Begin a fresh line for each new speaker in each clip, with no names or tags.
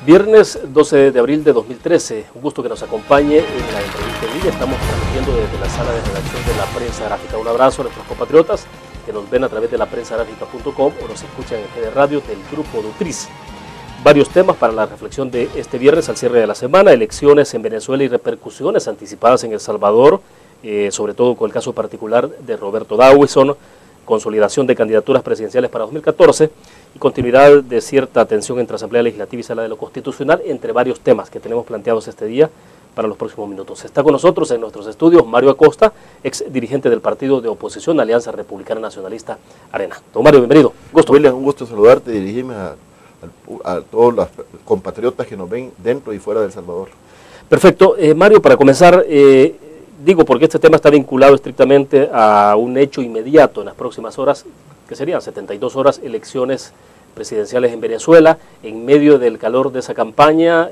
Viernes 12 de abril de 2013, un gusto que nos acompañe en la entrevista en línea. Estamos transmitiendo desde la sala de redacción de la Prensa Gráfica. Un abrazo a nuestros compatriotas que nos ven a través de laprensagráfica.com o nos escuchan en GD Radio del Grupo Nutriz. Varios temas para la reflexión de este viernes al cierre de la semana: elecciones en Venezuela y repercusiones anticipadas en El Salvador, sobre todo con el caso particular de Roberto Dawison, consolidación de candidaturas presidenciales para 2014 y continuidad de cierta tensión entre Asamblea Legislativa y Sala de lo Constitucional, entre varios temas que tenemos planteados este día para los próximos minutos. Está con nosotros en nuestros estudios Mario Acosta, ex dirigente del partido de oposición Alianza Republicana Nacionalista Arena. Don Mario, bienvenido.
Gusto. William, un gusto saludarte y dirigirme a todos los compatriotas que nos ven dentro y fuera de El Salvador.
Perfecto. Mario, para comenzar, digo porque este tema está vinculado estrictamente a un hecho inmediato en las próximas horas, que serían 72 horas, elecciones presidenciales en Venezuela. En medio del calor de esa campaña,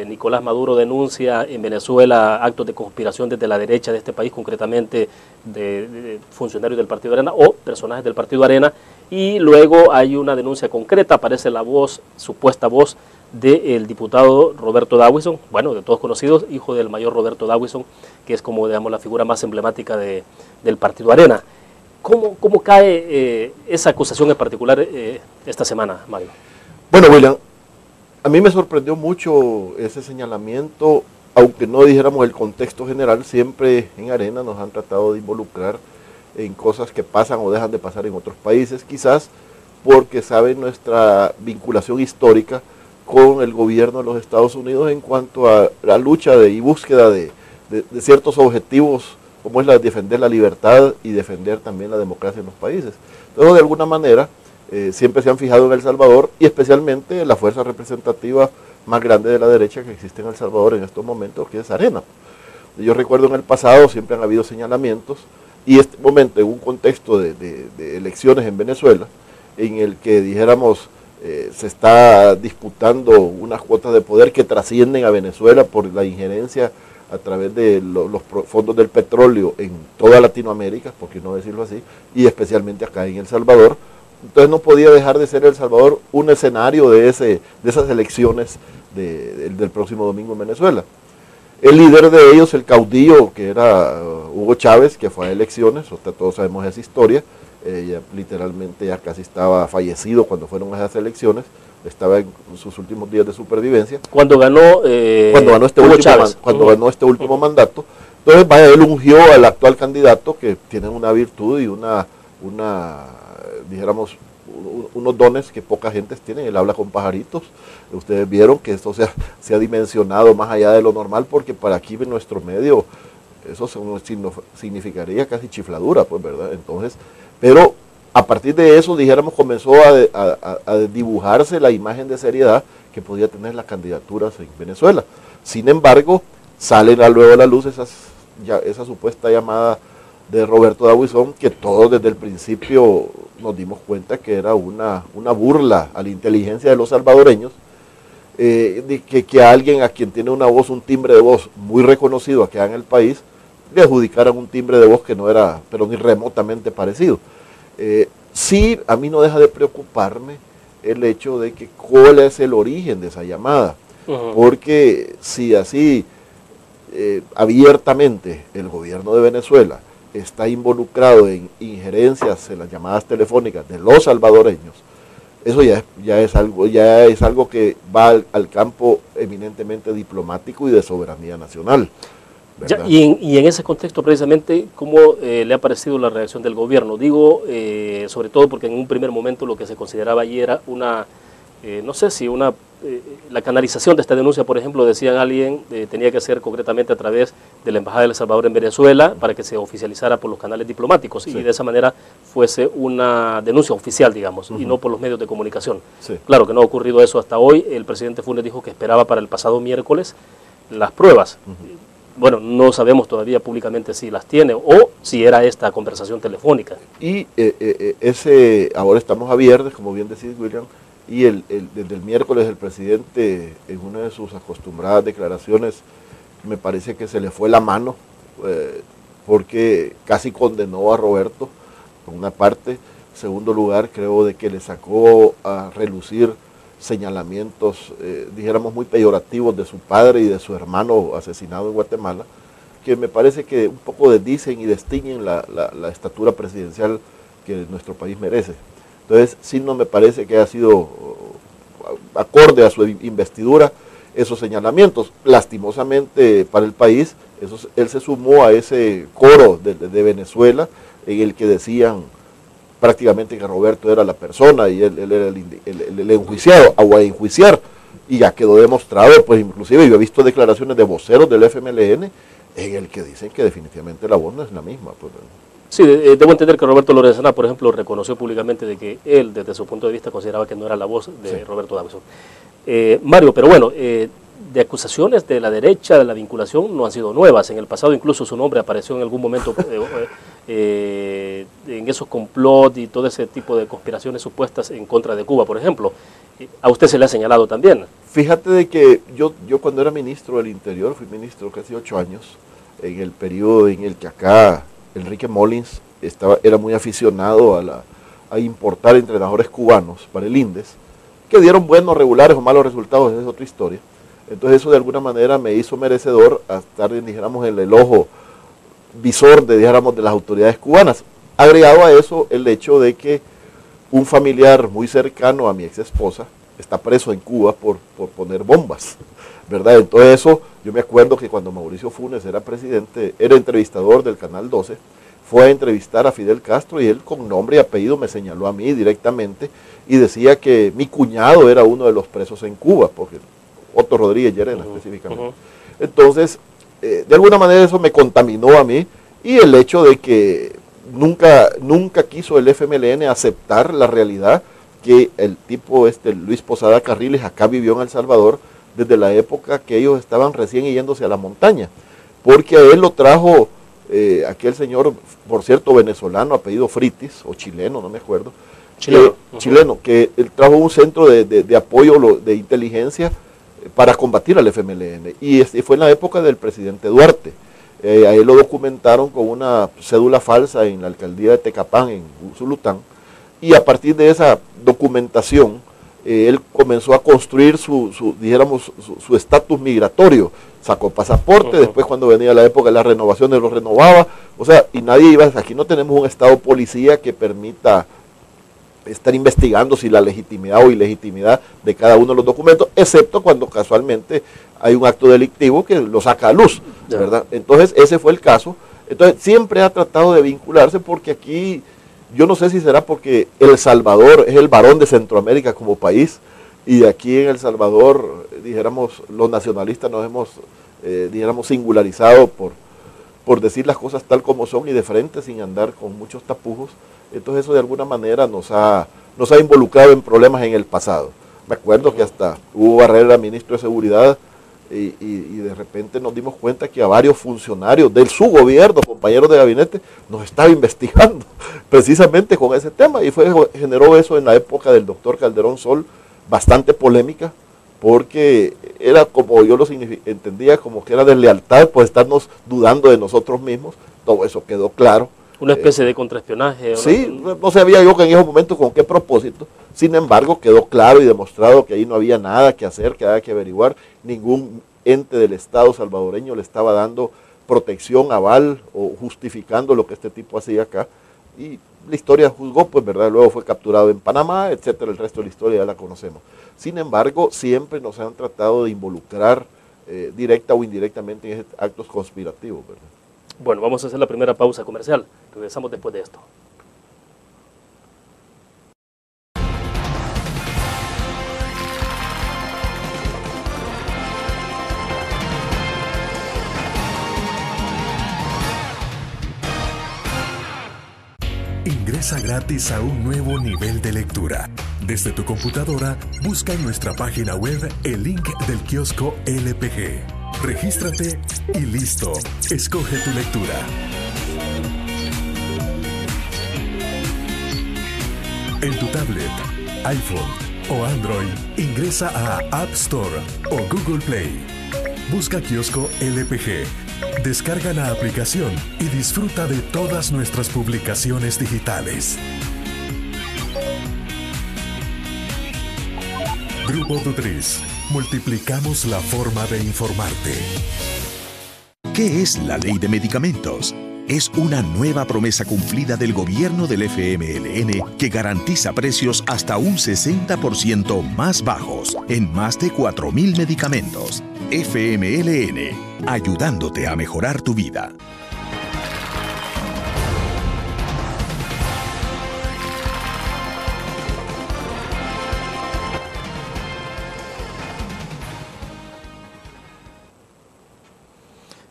Nicolás Maduro denuncia en Venezuela actos de conspiración desde la derecha de este país, concretamente de funcionarios del Partido Arena o personajes del Partido Arena, y luego hay una denuncia concreta, aparece la voz, supuesta voz del diputado Roberto Dawison, bueno, de todos conocidos, hijo del mayor Roberto Dawison, que es como, digamos, la figura más emblemática del Partido Arena. ¿Cómo cae esa acusación en particular esta semana, Mario?
Bueno, William, a mí me sorprendió mucho ese señalamiento, aunque no dijéramos el contexto general. Siempre en Arena nos han tratado de involucrar en cosas que pasan o dejan de pasar en otros países, quizás porque saben nuestra vinculación histórica con el gobierno de los Estados Unidos en cuanto a la lucha y búsqueda de ciertos objetivos, como es defender la libertad y defender también la democracia en los países. Entonces, de alguna manera, siempre se han fijado en El Salvador y especialmente la fuerza representativa más grande de la derecha que existe en El Salvador en estos momentos, que es Arena. Yo recuerdo en el pasado siempre han habido señalamientos, y este momento en un contexto de elecciones en Venezuela, en el que dijéramos se está disputando unas cuotas de poder que trascienden a Venezuela por la injerencia a través de los fondos del petróleo en toda Latinoamérica, por qué no decirlo así, y especialmente acá en El Salvador. Entonces no podía dejar de ser El Salvador un escenario de esas elecciones del próximo domingo en Venezuela. El líder de ellos, el caudillo, que era Hugo Chávez, que fue a elecciones, todos sabemos esa historia, ya literalmente ya casi estaba fallecido cuando fueron a esas elecciones, estaba en sus últimos días de supervivencia.
Cuando ganó
ganó este último mandato. Entonces, vaya, él ungió al actual candidato, que tiene una virtud y dijéramos, unos dones que poca gente tiene. Él habla con pajaritos. Ustedes vieron que esto se ha dimensionado más allá de lo normal, porque para aquí en nuestro medio eso significaría casi chifladura, pues, ¿verdad? Entonces, pero a partir de eso, dijéramos, comenzó a dibujarse la imagen de seriedad que podía tener las candidaturas en Venezuela. Sin embargo, salen luego a la luz esa supuesta llamada de Roberto Dawison, que todos desde el principio nos dimos cuenta que era una burla a la inteligencia de los salvadoreños, de que a alguien a quien tiene una voz, un timbre de voz muy reconocido acá en el país, le adjudicaran un timbre de voz que no era, pero ni remotamente parecido. Sí, a mí no deja de preocuparme el hecho de que cuál es el origen de esa llamada, porque si así abiertamente el gobierno de Venezuela está involucrado en injerencias en las llamadas telefónicas de los salvadoreños, eso ya es algo que va al campo eminentemente diplomático y de soberanía nacional.
Ya, y en ese contexto, precisamente, ¿cómo le ha parecido la reacción del gobierno? Digo, sobre todo porque en un primer momento lo que se consideraba allí era no sé si la canalización de esta denuncia, por ejemplo, decían alguien, tenía que ser concretamente a través de la Embajada de El Salvador en Venezuela para que se oficializara por los canales diplomáticos, sí, y de esa manera fuese una denuncia oficial, digamos, y no por los medios de comunicación. Sí. Claro que no ha ocurrido eso hasta hoy. El presidente Funes dijo que esperaba para el pasado miércoles las pruebas. Bueno, no sabemos todavía públicamente si las tiene o si era esta conversación telefónica.
Y ahora estamos a viernes, como bien decís, William, y desde el miércoles el presidente, en una de sus acostumbradas declaraciones, me parece que se le fue la mano, porque casi condenó a Roberto, por una parte. Segundo lugar, creo de que le sacó a relucir señalamientos, dijéramos, muy peyorativos de su padre y de su hermano asesinado en Guatemala, que me parece que un poco desdicen y distinguen la estatura presidencial que nuestro país merece. Entonces, sí no me parece que haya sido acorde a su investidura esos señalamientos. Lastimosamente para el país, él se sumó a ese coro de Venezuela en el que decían prácticamente que Roberto era la persona y él era el enjuiciado, o a enjuiciar, y ya quedó demostrado, pues inclusive yo he visto declaraciones de voceros del FMLN en el que dicen que definitivamente la voz no es la misma. Pues.
Sí, debo entender que Roberto Lorenzana, por ejemplo, reconoció públicamente de que él, desde su punto de vista, consideraba que no era la voz de Roberto Davison. Mario, pero bueno, de acusaciones de la derecha, de la vinculación, no han sido nuevas. En el pasado incluso su nombre apareció en algún momento en esos complot y todo ese tipo de conspiraciones supuestas en contra de Cuba, por ejemplo. A usted se le ha señalado también.
Fíjate de que yo cuando era ministro del Interior, fui ministro casi 8 años, en el periodo en el que acá Enrique Molins era muy aficionado a importar entrenadores cubanos para el INDES, que dieron buenos, regulares o malos resultados, esa es otra historia. Entonces eso de alguna manera me hizo merecedor a estar, dijéramos, en el ojo visor de las autoridades cubanas. Agregado a eso el hecho de que un familiar muy cercano a mi ex esposa está preso en Cuba por poner bombas, ¿verdad? Entonces eso, yo me acuerdo que cuando Mauricio Funes era presidente, era entrevistador del Canal 12, fue a entrevistar a Fidel Castro y él con nombre y apellido me señaló a mí directamente y decía que mi cuñado era uno de los presos en Cuba, porque Otto Rodríguez Llerena específicamente. Entonces, de alguna manera eso me contaminó a mí y el hecho de que nunca quiso el FMLN aceptar la realidad que el tipo Luis Posada Carriles acá vivió en El Salvador desde la época que ellos estaban recién yéndose a la montaña, porque a él lo trajo aquel señor, por cierto, venezolano, apellido Fritis, o chileno, no me acuerdo, chileno, que él trajo un centro de apoyo de inteligencia para combatir al FMLN, y fue en la época del presidente Duarte. A él lo documentaron con una cédula falsa en la alcaldía de Tecapán, en Zulután, y a partir de esa documentación, él comenzó a construir su estatus migratorio, sacó pasaporte, después cuando venía la época de las renovaciones los renovaba, o sea, y nadie iba, aquí no tenemos un estado policía que permita estar investigando si la legitimidad o ilegitimidad de cada uno de los documentos, excepto cuando casualmente hay un acto delictivo que lo saca a luz, ¿verdad? Entonces ese fue el caso. Entonces siempre ha tratado de vincularse porque aquí, yo no sé si será porque El Salvador es el varón de Centroamérica como país y aquí en El Salvador, dijéramos, los nacionalistas nos hemos, dijéramos, singularizado por decir las cosas tal como son y de frente sin andar con muchos tapujos. Entonces eso de alguna manera nos ha involucrado en problemas en el pasado. Me acuerdo que hasta Hugo Barrera, ministro de Seguridad, y de repente nos dimos cuenta que a varios funcionarios de su gobierno, compañeros de gabinete, nos estaba investigando precisamente con ese tema y generó eso en la época del doctor Calderón Sol, bastante polémica, porque era como yo lo entendía, como que era deslealtad por estarnos dudando de nosotros mismos. Todo eso quedó claro.
Una especie de contraespionaje.
Sí, no sabía yo que en esos momentos con qué propósito. Sin embargo, quedó claro y demostrado que ahí no había nada que hacer, que había que averiguar. Ningún ente del Estado salvadoreño le estaba dando protección, aval o justificando lo que este tipo hacía acá. Y la historia juzgó, pues, ¿verdad? Luego fue capturado en Panamá, etcétera. El resto de la historia ya la conocemos. Sin embargo, siempre nos han tratado de involucrar directa o indirectamente en actos conspirativos, ¿verdad?
Bueno, vamos a hacer la primera pausa comercial. Regresamos después de esto.
Ingresa gratis a un nuevo nivel de lectura. Desde tu computadora, busca en nuestra página web el link del kiosco LPG. Regístrate y listo. Escoge tu lectura. En tu tablet, iPhone o Android, ingresa a App Store o Google Play. Busca Kiosco LPG. Descarga la aplicación y disfruta de todas nuestras publicaciones digitales. Grupo Nutriz. Multiplicamos la forma de informarte.
¿Qué es la ley de medicamentos? Es una nueva promesa cumplida del gobierno del FMLN que garantiza precios hasta un 60% más bajos en más de 4.000 medicamentos. FMLN, ayudándote a mejorar tu vida.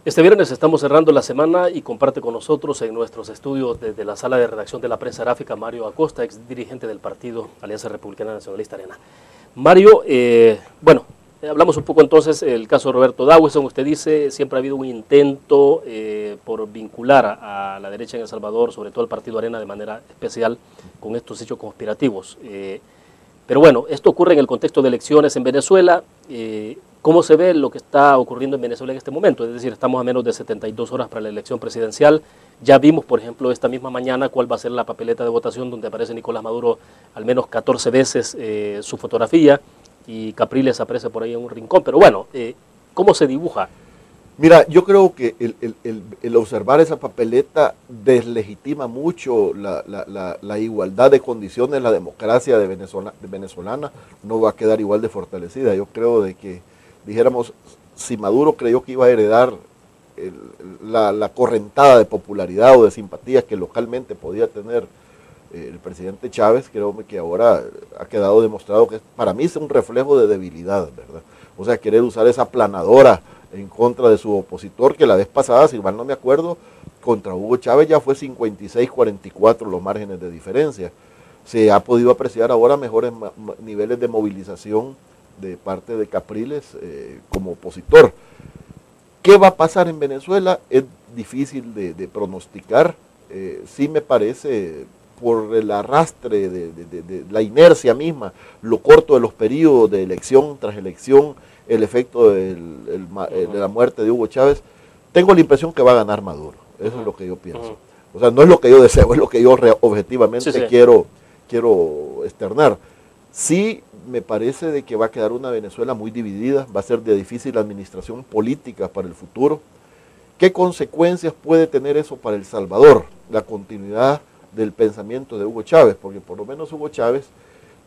Este viernes estamos cerrando la semana y comparte con nosotros en nuestros estudios desde la sala de redacción de la prensa gráfica Mario Acosta, ex dirigente del partido Alianza Republicana Nacionalista Arena. Mario, hablamos un poco entonces del caso de Roberto Dawson. Usted dice siempre ha habido un intento por vincular a la derecha en El Salvador, sobre todo al partido Arena de manera especial, con estos hechos conspirativos. Pero bueno, esto ocurre en el contexto de elecciones en Venezuela. ¿Cómo se ve lo que está ocurriendo en Venezuela en este momento? Es decir, estamos a menos de 72 horas para la elección presidencial. Ya vimos, por ejemplo, esta misma mañana cuál va a ser la papeleta de votación donde aparece Nicolás Maduro al menos 14 veces su fotografía y Capriles aparece por ahí en un rincón. Pero bueno, ¿cómo se dibuja?
Mira, yo creo que el observar esa papeleta deslegitima mucho la igualdad de condiciones, la democracia venezolana no va a quedar igual de fortalecida. Yo creo de que, dijéramos, si Maduro creyó que iba a heredar la correntada de popularidad o de simpatías que localmente podía tener el presidente Chávez, creo que ahora ha quedado demostrado que para mí es un reflejo de debilidad, ¿verdad? O sea, querer usar esa planadora en contra de su opositor, que la vez pasada, si mal no me acuerdo, contra Hugo Chávez ya fue 56-44 los márgenes de diferencia. Se ha podido apreciar ahora mejores niveles de movilización de parte de Capriles como opositor. ¿Qué va a pasar en Venezuela? Es difícil de pronosticar. Sí me parece, por el arrastre de la inercia misma, lo corto de los periodos de elección tras elección, el efecto de la muerte de Hugo Chávez, tengo la impresión que va a ganar Maduro. Eso es lo que yo pienso. O sea, no es lo que yo deseo, es lo que yo objetivamente quiero externar. Sí me parece de que va a quedar una Venezuela muy dividida, va a ser de difícil administración política para el futuro. ¿Qué consecuencias puede tener eso para El Salvador? La continuidad del pensamiento de Hugo Chávez, porque por lo menos Hugo Chávez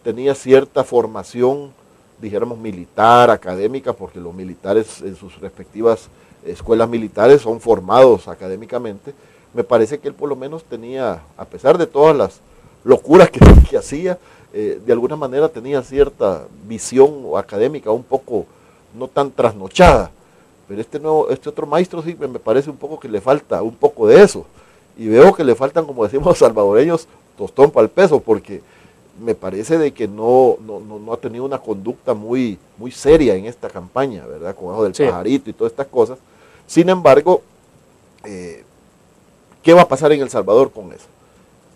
tenía cierta formación, dijéramos, militar, académica, porque los militares en sus respectivas escuelas militares son formados académicamente. Me parece que él por lo menos tenía, a pesar de todas las locuras que hacía, de alguna manera tenía cierta visión académica un poco no tan trasnochada. Pero este otro maestro sí me parece un poco que le falta un poco de eso. Y veo que le faltan, como decimos los salvadoreños, tostón para el peso, porque me parece de que no ha tenido una conducta muy seria en esta campaña, ¿verdad? Con eso del pajarito y todas estas cosas. Sin embargo, ¿qué va a pasar en El Salvador con eso?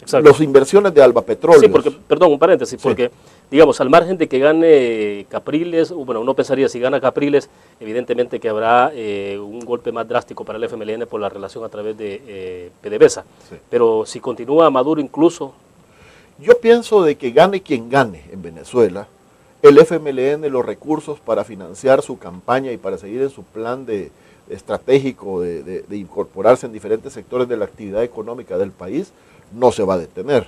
Exacto.
Las inversiones de Alba Petróleo.
Sí, porque, perdón, un paréntesis, porque, digamos, al margen de que gane Capriles, bueno, uno pensaría, si gana Capriles, evidentemente que habrá un golpe más drástico para el FMLN por la relación a través de PDVSA. Sí. Pero si continúa Maduro incluso...
Yo pienso de que gane quien gane en Venezuela, el FMLN los recursos para financiar su campaña y para seguir en su plan estratégico de incorporarse en diferentes sectores de la actividad económica del país, no se va a detener.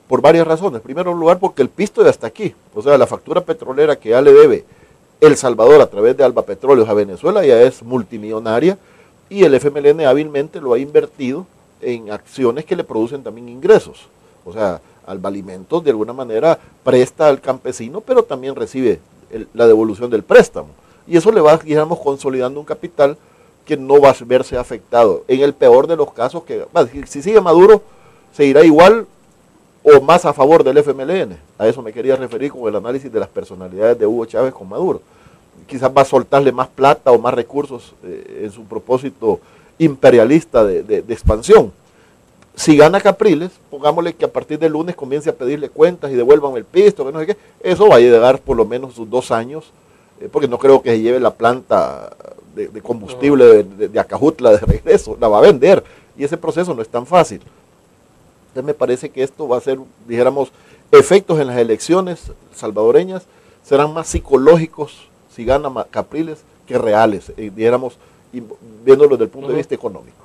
Por varias razones. En primer lugar, porque el pisto ya está aquí. O sea, la factura petrolera que ya le debe El Salvador a través de Alba Petróleos a Venezuela ya es multimillonaria y el FMLN hábilmente lo ha invertido en acciones que le producen también ingresos. O sea, Alba Alimentos de alguna manera presta al campesino, pero también recibe la devolución del préstamo. Y eso le va, digamos, consolidando un capital que no va a verse afectado. En el peor de los casos, si sigue Maduro, se irá igual o más a favor del FMLN. A eso me quería referir con el análisis de las personalidades de Hugo Chávez con Maduro. Quizás va a soltarle más plata o más recursos en su propósito imperialista de expansión. Si gana Capriles, pongámosle que a partir del lunes comience a pedirle cuentas y devuelvan el pisto, que no sé qué, eso va a llegar por lo menos sus 2 años, porque no creo que se lleve la planta de combustible de Acajutla de regreso, la va a vender, y ese proceso no es tan fácil. Entonces me parece que esto va a ser, dijéramos, efectos en las elecciones salvadoreñas, serán más psicológicos si gana Capriles que reales, dijéramos, viéndolo desde el punto de vista económico.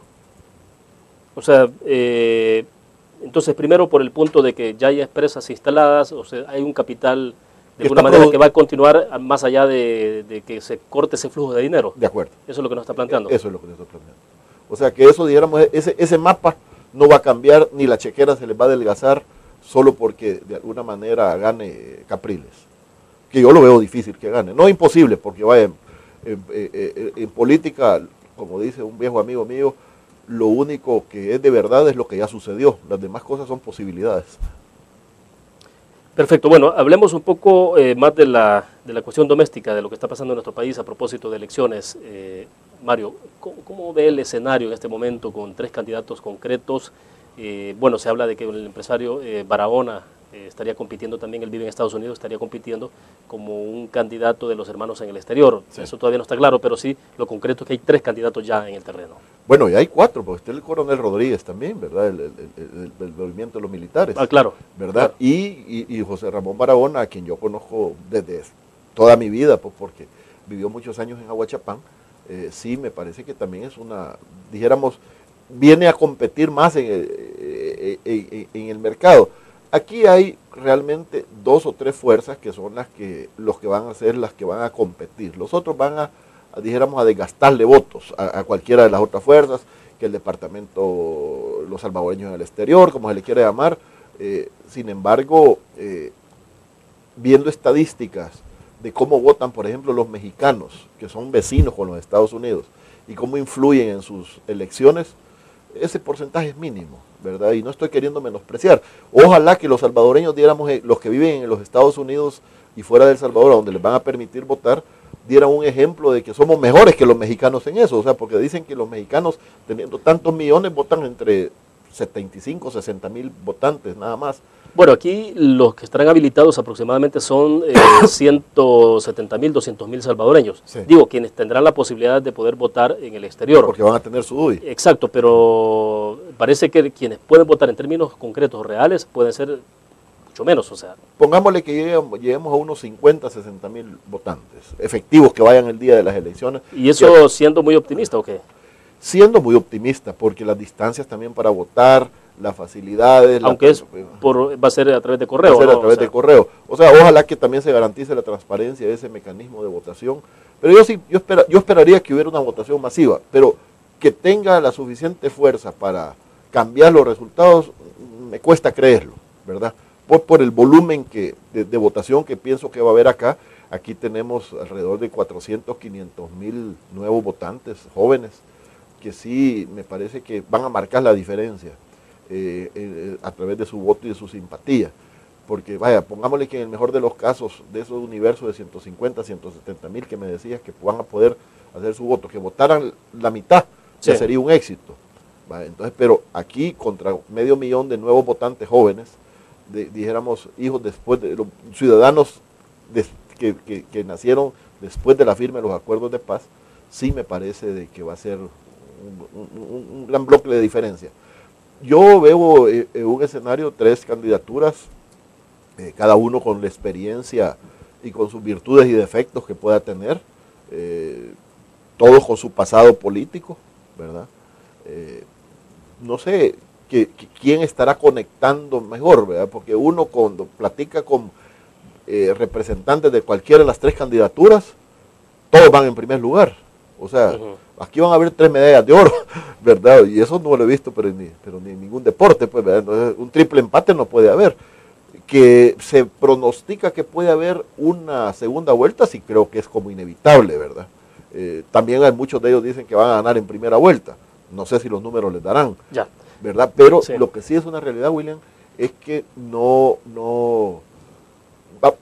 O sea, entonces primero por el punto de que ya hay empresas instaladas, o sea, hay un capital de alguna manera que va a continuar más allá de que se corte ese flujo de dinero.
De acuerdo.
Eso es lo que nos está planteando.
Eso es lo que nos está planteando. O sea que eso, dijéramos, ese mapa no va a cambiar, ni la chequera se les va a adelgazar solo porque de alguna manera gane Capriles. Que yo lo veo difícil que gane. No imposible, porque vaya, en política, como dice un viejo amigo mío, lo único que es de verdad es lo que ya sucedió. Las demás cosas son posibilidades.
Perfecto. Bueno, hablemos un poco más de la cuestión doméstica, de lo que está pasando en nuestro país a propósito de elecciones. Mario, ¿cómo ve el escenario en este momento con 3 candidatos concretos? Bueno, se habla de que el empresario Barahona estaría compitiendo también, él vive en Estados Unidos, estaría compitiendo como un candidato de los hermanos en el exterior. Sí. Eso todavía no está claro, pero sí, lo concreto es que hay 3 candidatos ya en el terreno. Bueno, ya hay 4, porque está el coronel Rodríguez también, ¿verdad? El movimiento de los militares. Ah, claro. ¿Verdad? Claro.
Y José Ramón Barahona, a quien yo conozco desde toda mi vida, pues porque vivió muchos años en Aguachapán, sí, me parece que también es una, dijéramos, viene a competir más en el mercado. Aquí hay realmente 2 o 3 fuerzas que son los que van a ser las que van a competir. Los otros van dijéramos, a desgastarle votos a cualquiera de las otras fuerzas, que el departamento, los salvadoreños en el exterior, como se le quiere llamar. Sin embargo, viendo estadísticas de cómo votan, por ejemplo, los mexicanos, que son vecinos con los Estados Unidos, y cómo influyen en sus elecciones, ese porcentaje es mínimo, ¿verdad? Y no estoy queriendo menospreciar. Ojalá que los salvadoreños, diéramos, los que viven en los Estados Unidos y fuera de El Salvador, donde les van a permitir votar, dieran un ejemplo de que somos mejores que los mexicanos en eso. O sea, porque dicen que los mexicanos, teniendo tantos millones, votan entre 75, 60 mil votantes, nada más.
Bueno, aquí los que estarán habilitados aproximadamente son 170 mil, 200 mil salvadoreños. Sí. Digo, quienes tendrán la posibilidad de poder votar en el exterior.
Porque van a tener su DUI.
Exacto, pero parece que quienes pueden votar en términos concretos, reales, pueden ser mucho menos. O sea,
pongámosle que lleguemos a unos 50, 60 mil votantes efectivos que vayan el día de las elecciones.
¿Y eso siendo muy optimista o qué?
Siendo muy optimista, porque las distancias también para votar, las facilidades.
Aunque va a ser a través de correo.
Va a ser a través de correo. O sea, ojalá que también se garantice la transparencia de ese mecanismo de votación. Pero yo esperaría que hubiera una votación masiva, pero que tenga la suficiente fuerza para cambiar los resultados, me cuesta creerlo, ¿verdad? Por el volumen de votación que pienso que va a haber acá. Aquí tenemos alrededor de 400, 500 mil nuevos votantes jóvenes, que sí me parece que van a marcar la diferencia a través de su voto y de su simpatía. Porque vaya, pongámosle que en el mejor de los casos, de esos universos de 150, 170 mil que me decías que van a poder hacer su voto, que votaran la mitad, sí, ya sería un éxito. Vaya, entonces, pero aquí contra 500,000 de nuevos votantes jóvenes, dijéramos hijos después de los ciudadanos que nacieron después de la firma de los acuerdos de paz, sí me parece de que va a ser un gran bloque de diferencia. Yo veo en un escenario 3 candidaturas, cada uno con la experiencia y con sus virtudes y defectos que pueda tener, todos con su pasado político, ¿verdad? No sé quién estará conectando mejor, ¿verdad? Porque uno cuando platica con representantes de cualquiera de las 3 candidaturas, todos van en primer lugar. O sea, aquí van a haber 3 medallas de oro, ¿verdad? Y eso no lo he visto, pero ni en ningún deporte, pues, ¿verdad? Entonces, un triple empate no puede haber. Que se pronostica que puede haber una segunda vuelta, sí creo que es como inevitable, ¿verdad? También hay muchos de ellos dicen que van a ganar en primera vuelta. No sé si los números les darán, ya, ¿verdad? Pero sí, lo que sí es una realidad, William, es que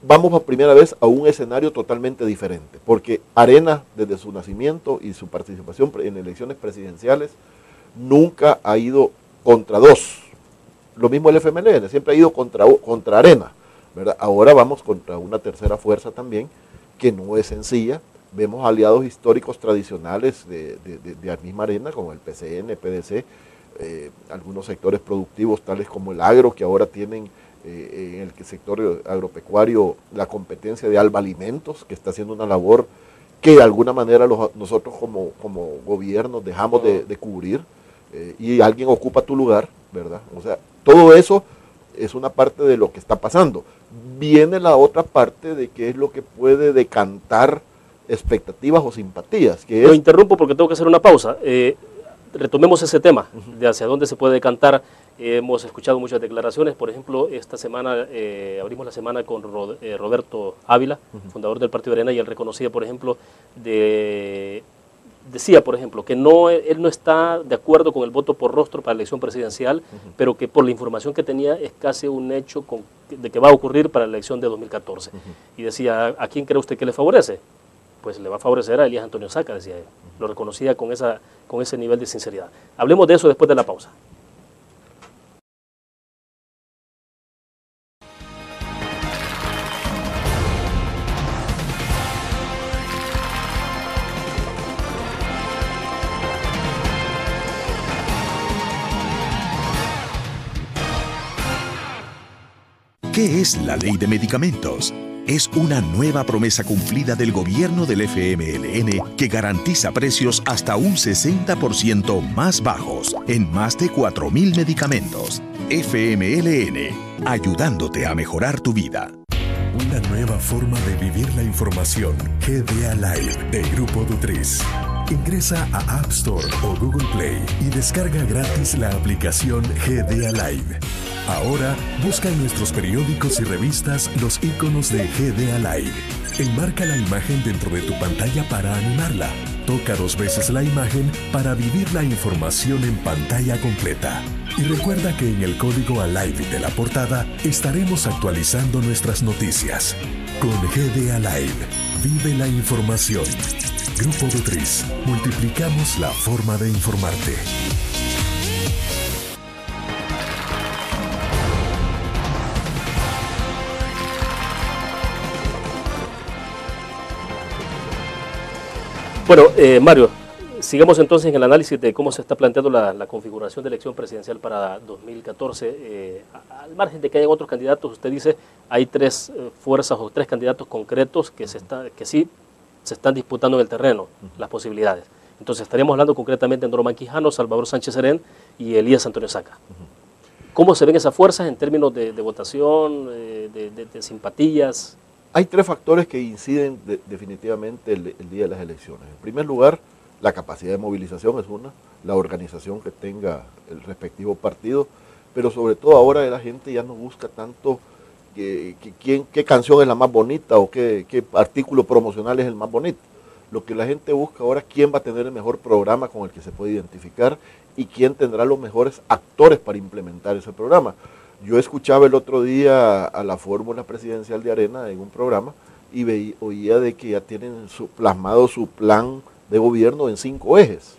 vamos por primera vez a un escenario totalmente diferente, porque Arena, desde su nacimiento y su participación en elecciones presidenciales, nunca ha ido contra 2. Lo mismo el FMLN, siempre ha ido contra Arena, ¿verdad? Ahora vamos contra una tercera fuerza también, que no es sencilla. Vemos aliados históricos tradicionales de la misma Arena, como el PCN, PDC, algunos sectores productivos tales como el agro, que ahora tienen en el sector agropecuario, la competencia de Alba Alimentos, que está haciendo una labor que de alguna manera nosotros como gobierno dejamos de cubrir, y alguien ocupa tu lugar, ¿verdad? O sea, todo eso es una parte de lo que está pasando. Viene la otra parte de qué es lo que puede decantar expectativas o simpatías. Que
Lo
es...
interrumpo porque tengo que hacer una pausa. Retomemos ese tema de hacia dónde se puede decantar. Hemos escuchado muchas declaraciones. Por ejemplo, esta semana abrimos la semana con Roberto Ávila, fundador del Partido Arena, y él reconocía, por ejemplo, decía, por ejemplo, que él no está de acuerdo con el voto por rostro para la elección presidencial, pero que por la información que tenía es casi un hecho de que va a ocurrir para la elección de 2014. Y decía, ¿a quién cree usted que le favorece? Pues le va a favorecer a Elías Antonio Saca, decía él. Lo reconocía con ese nivel de sinceridad. Hablemos de eso después de la pausa.
¿Qué es la ley de medicamentos? Es una nueva promesa cumplida del gobierno del FMLN que garantiza precios hasta un 60% más bajos en más de 4.000 medicamentos. FMLN, ayudándote a mejorar tu vida.
Una nueva forma de vivir la información. GDA Live de Grupo Dutriz. Ingresa a App Store o Google Play y descarga gratis la aplicación GDA Live. Ahora, busca en nuestros periódicos y revistas los iconos de GDA Live. Enmarca la imagen dentro de tu pantalla para animarla. Toca 2 veces la imagen para vivir la información en pantalla completa. Y recuerda que en el código ALIVE de la portada estaremos actualizando nuestras noticias. Con GDA Live, vive la información. Grupo Dutriz, multiplicamos la forma de informarte.
Bueno, Mario, sigamos entonces en el análisis de cómo se está planteando la configuración de elección presidencial para 2014. Al margen de que hayan otros candidatos, usted dice hay 3 fuerzas o 3 candidatos concretos que sí se están disputando en el terreno, las posibilidades. Entonces estaríamos hablando concretamente de Norman Quijano, Salvador Sánchez Serén y Elías Antonio Saca. ¿Cómo se ven esas fuerzas en términos de votación, de simpatías?
Hay 3 factores que inciden definitivamente el día de las elecciones. En primer lugar, la capacidad de movilización es una, la organización que tenga el respectivo partido, pero sobre todo ahora la gente ya no busca tanto qué canción es la más bonita o qué artículo promocional es el más bonito. Lo que la gente busca ahora es quién va a tener el mejor programa con el que se puede identificar y quién tendrá los mejores actores para implementar ese programa. Yo escuchaba el otro día a la fórmula presidencial de Arena en un programa y oía de que ya tienen plasmado su plan de gobierno en 5 ejes.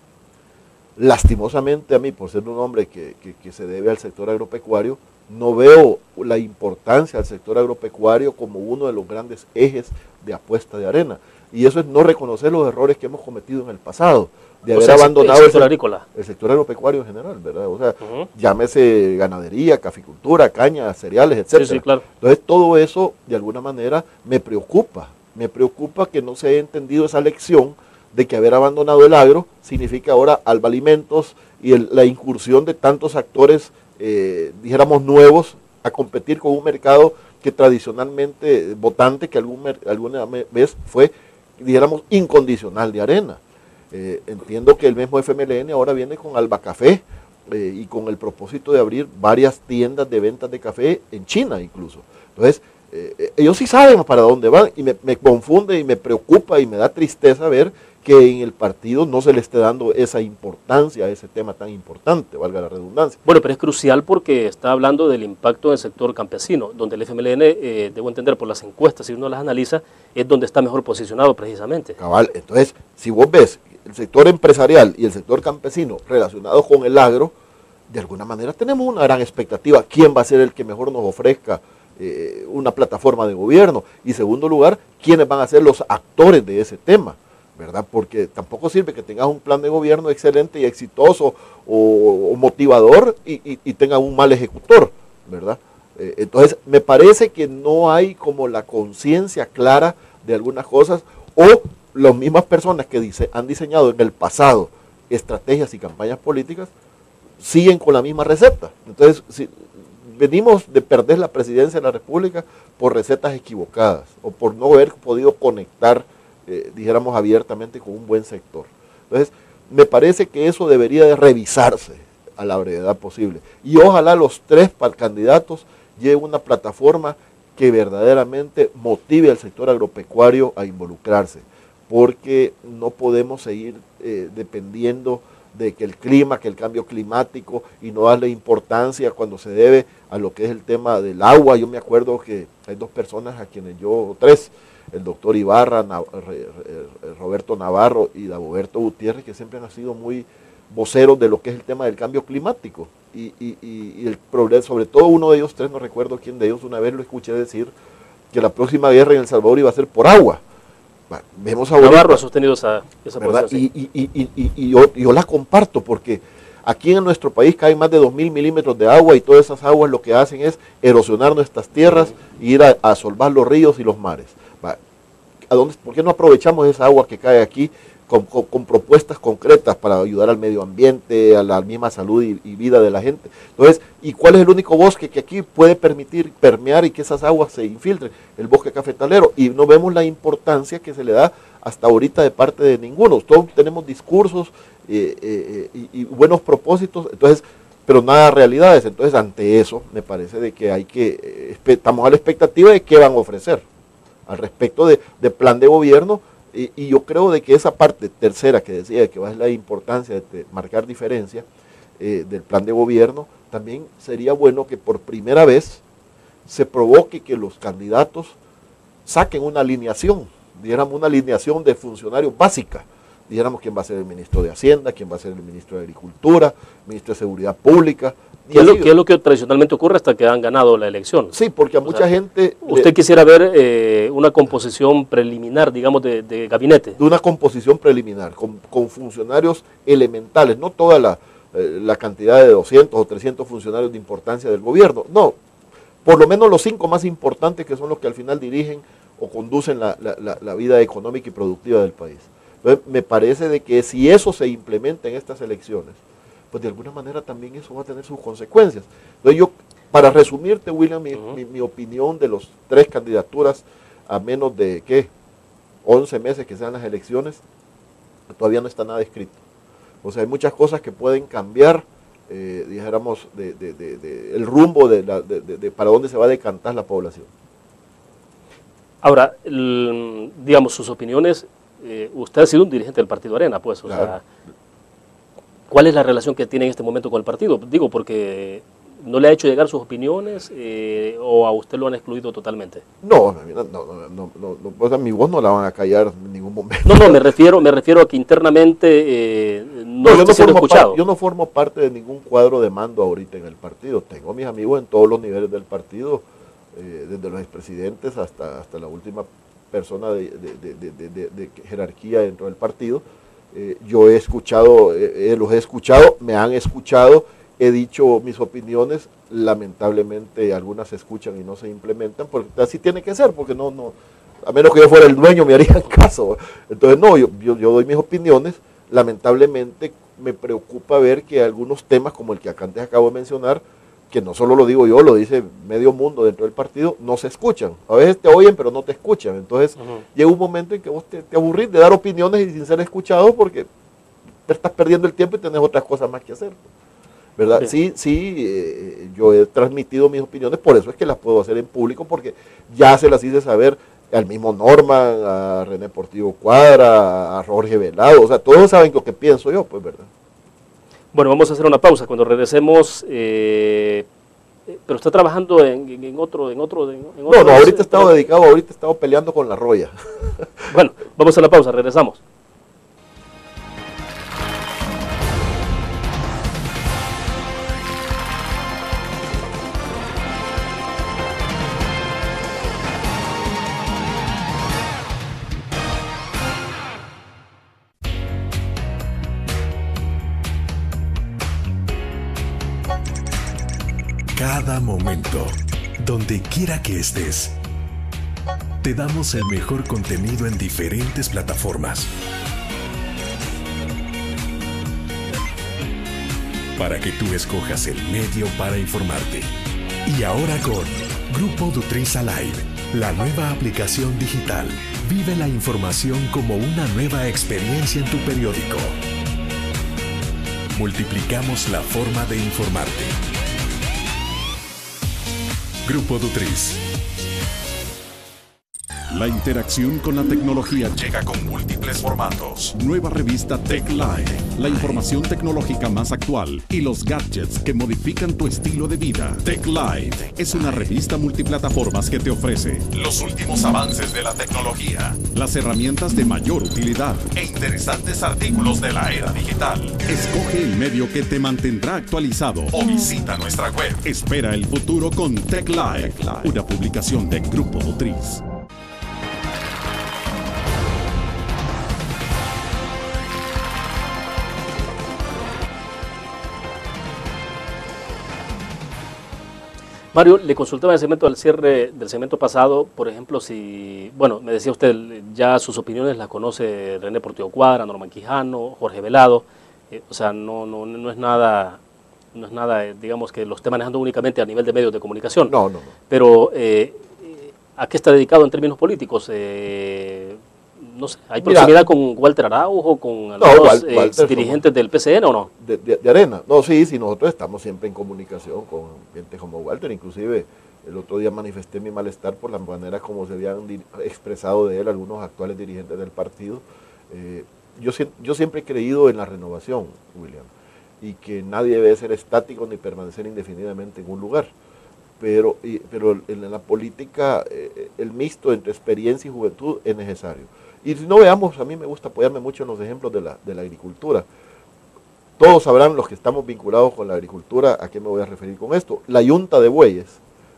Lastimosamente a mí, por ser un hombre que se debe al sector agropecuario, no veo la importancia del sector agropecuario como uno de los grandes ejes de apuesta de Arena. Y eso es no reconocer los errores que hemos cometido en el pasado, de haber abandonado
el sector agrícola.
El sector agropecuario en general, ¿verdad? O sea, llámese ganadería, caficultura, caña, cereales, etcétera.
Sí, claro.
Entonces todo eso, de alguna manera, me preocupa que no se haya entendido esa lección de que haber abandonado el agro significa ahora Alba Alimentos y la incursión de tantos actores, dijéramos, nuevos a competir con un mercado que tradicionalmente votante, que alguna vez fue, dijéramos, incondicional de Arena. Entiendo que el mismo FMLN ahora viene con Alba Café y con el propósito de abrir varias tiendas de ventas de café en China incluso. Entonces, ellos sí saben para dónde van y me confunde y me preocupa y me da tristeza ver que en el partido no se le esté dando esa importancia a ese tema tan importante, valga la redundancia.
Bueno, pero es crucial porque está hablando del impacto en el sector campesino, donde el FMLN, debo entender por las encuestas, si uno las analiza, es donde está mejor posicionado precisamente.
Cabal, entonces, si vos ves el sector empresarial y el sector campesino relacionados con el agro, de alguna manera tenemos una gran expectativa. ¿Quién va a ser el que mejor nos ofrezca una plataforma de gobierno? Y segundo lugar, ¿quiénes van a ser los actores de ese tema? ¿Verdad? Porque tampoco sirve que tengas un plan de gobierno excelente y exitoso o motivador y tengas un mal ejecutor, ¿verdad? Entonces, me parece que no hay como la conciencia clara de algunas cosas, o las mismas personas que han diseñado en el pasado estrategias y campañas políticas siguen con la misma receta. Entonces, si venimos de perder la presidencia de la República por recetas equivocadas o por no haber podido conectar, dijéramos abiertamente, con un buen sector. Entonces, me parece que eso debería de revisarse a la brevedad posible. Y ojalá los tres candidatos lleven una plataforma que verdaderamente motive al sector agropecuario a involucrarse, porque no podemos seguir dependiendo de que el clima, que el cambio climático, y no darle importancia cuando se debe a lo que es el tema del agua. Yo me acuerdo que hay dos personas a quienes tres, el doctor Ibarra, Roberto Navarro y Dagoberto Gutiérrez, que siempre han sido muy voceros de lo que es el tema del cambio climático. Y el problema, sobre todo uno de ellos tres, no recuerdo quién de ellos, una vez lo escuché decir que la próxima guerra en El Salvador iba a ser por agua. Vemos ahora,
Navarro ha sostenido esa posición.
Sí. Y yo la comparto, porque aquí en nuestro país caen más de 2.000 milímetros de agua, y todas esas aguas lo que hacen es erosionar nuestras tierras e ir a asolvar los ríos y los mares. ¿Por qué no aprovechamos esa agua que cae aquí con propuestas concretas para ayudar al medio ambiente, a la misma salud y vida de la gente? Entonces, ¿y cuál es el único bosque que aquí puede permitir permear y que esas aguas se infiltren? El bosque cafetalero. Y no vemos la importancia que se le da hasta ahorita de parte de ninguno. Todos tenemos discursos y buenos propósitos, entonces, pero nada realidades. Entonces, ante eso, me parece de que estamos a la expectativa de qué van a ofrecer al respecto de plan de gobierno. Y yo creo de que esa parte tercera que decía, de que va a ser la importancia de marcar diferencia del plan de gobierno, también sería bueno que por primera vez se provoque que los candidatos saquen una alineación, dijéramos una alineación de funcionarios básica. Dijéramos quién va a ser el ministro de Hacienda, quién va a ser el ministro de Agricultura, ministro de Seguridad Pública.
¿Qué es lo que tradicionalmente ocurre hasta que han ganado la elección?
Sí, porque a mucha gente...
¿Usted quisiera ver una composición preliminar, digamos, de gabinete?
De una composición preliminar, con funcionarios elementales, no toda la cantidad de 200 o 300 funcionarios de importancia del gobierno, no, por lo menos los 5 más importantes, que son los que al final dirigen o conducen la vida económica y productiva del país. Entonces, me parece de que si eso se implementa en estas elecciones, pues de alguna manera también eso va a tener sus consecuencias. Entonces yo, para resumirte, William, mi opinión de los 3 candidaturas a menos de, 11 meses que sean las elecciones, todavía no está nada escrito. O sea, hay muchas cosas que pueden cambiar, dijéramos, el rumbo de para dónde se va a decantar la población.
Ahora, digamos, sus opiniones, usted ha sido un dirigente del Partido Arena, pues, o
claro.
sea, ¿cuál es la relación que tiene en este momento con el partido? Digo, porque no le ha hecho llegar sus opiniones o a usted lo han excluido totalmente.
No, o sea, mi voz no la van a callar en ningún momento.
No, me refiero a que internamente no está siendo escuchado.
Yo no formo parte de ningún cuadro de mando ahorita en el partido. Tengo a mis amigos en todos los niveles del partido, desde los expresidentes hasta la última persona de jerarquía dentro del partido. Yo he escuchado, los he escuchado, me han escuchado, he dicho mis opiniones, lamentablemente algunas se escuchan y no se implementan, porque así tiene que ser, porque no, a menos que yo fuera el dueño me harían caso. Entonces no, yo doy mis opiniones, lamentablemente me preocupa ver que algunos temas como el que antes acabo de mencionar, que no solo lo digo yo, lo dice medio mundo dentro del partido, no se escuchan. A veces te oyen, pero no te escuchan. Entonces, llega un momento en que vos te aburrís de dar opiniones y sin ser escuchado, porque te estás perdiendo el tiempo y tenés otras cosas más que hacer, ¿verdad? Sí, yo he transmitido mis opiniones, por eso es que las puedo hacer en público, porque ya se las hice saber al mismo Norman, a René Portillo Cuadra, a Jorge Velado, o sea, todos saben lo que pienso yo, pues, ¿verdad?
Bueno, vamos a hacer una pausa. Cuando regresemos, pero está trabajando en otro.
No, ahorita he estado dedicado, ahorita he estado peleando con la Roya.
Bueno, vamos a la pausa, regresamos.
Cada momento donde quiera que estés. Te damos el mejor contenido en diferentes plataformas para que tú escojas el medio para informarte. Y ahora con Grupo Dutriza Live, la nueva aplicación digital. Vive la información como una nueva experiencia en tu periódico. Multiplicamos la forma de informarte. Grupo Dutriz.
La interacción con la tecnología llega con múltiples formatos. Nueva revista Tech Live, la información tecnológica más actual y los gadgets que modifican tu estilo de vida. Tech Live es una revista multiplataformas que te ofrece los últimos avances de la tecnología, las herramientas de mayor utilidad e interesantes artículos de la era digital. Escoge el medio que te mantendrá actualizado o visita nuestra web. Espera el futuro con Tech Live, una publicación de Grupo Dutriz.
Mario, le consultaba en el segmento al cierre del segmento pasado, por ejemplo, si, bueno, me decía usted, ya sus opiniones las conoce René Portillo Cuadra, Norman Quijano, Jorge Velado, o sea, no es nada, digamos, que lo esté manejando únicamente a nivel de medios de comunicación.
No.
Pero, ¿a qué está dedicado en términos políticos? No sé, ¿hay proximidad con Walter Araujo, con algunos
Walter,
dirigentes del PCN o no?
De Arena. No, sí, nosotros estamos siempre en comunicación con gente como Walter. Inclusive el otro día manifesté mi malestar por la manera como se habían expresado de él algunos actuales dirigentes del partido. Yo siempre he creído en la renovación, William, y que nadie debe ser estático ni permanecer indefinidamente en un lugar. Pero en la política el mixto entre experiencia y juventud es necesario. Y si no veamos, a mí me gusta apoyarme mucho en los ejemplos de la agricultura. Todos sabrán, los que estamos vinculados con la agricultura, a qué me voy a referir con esto. La yunta de bueyes,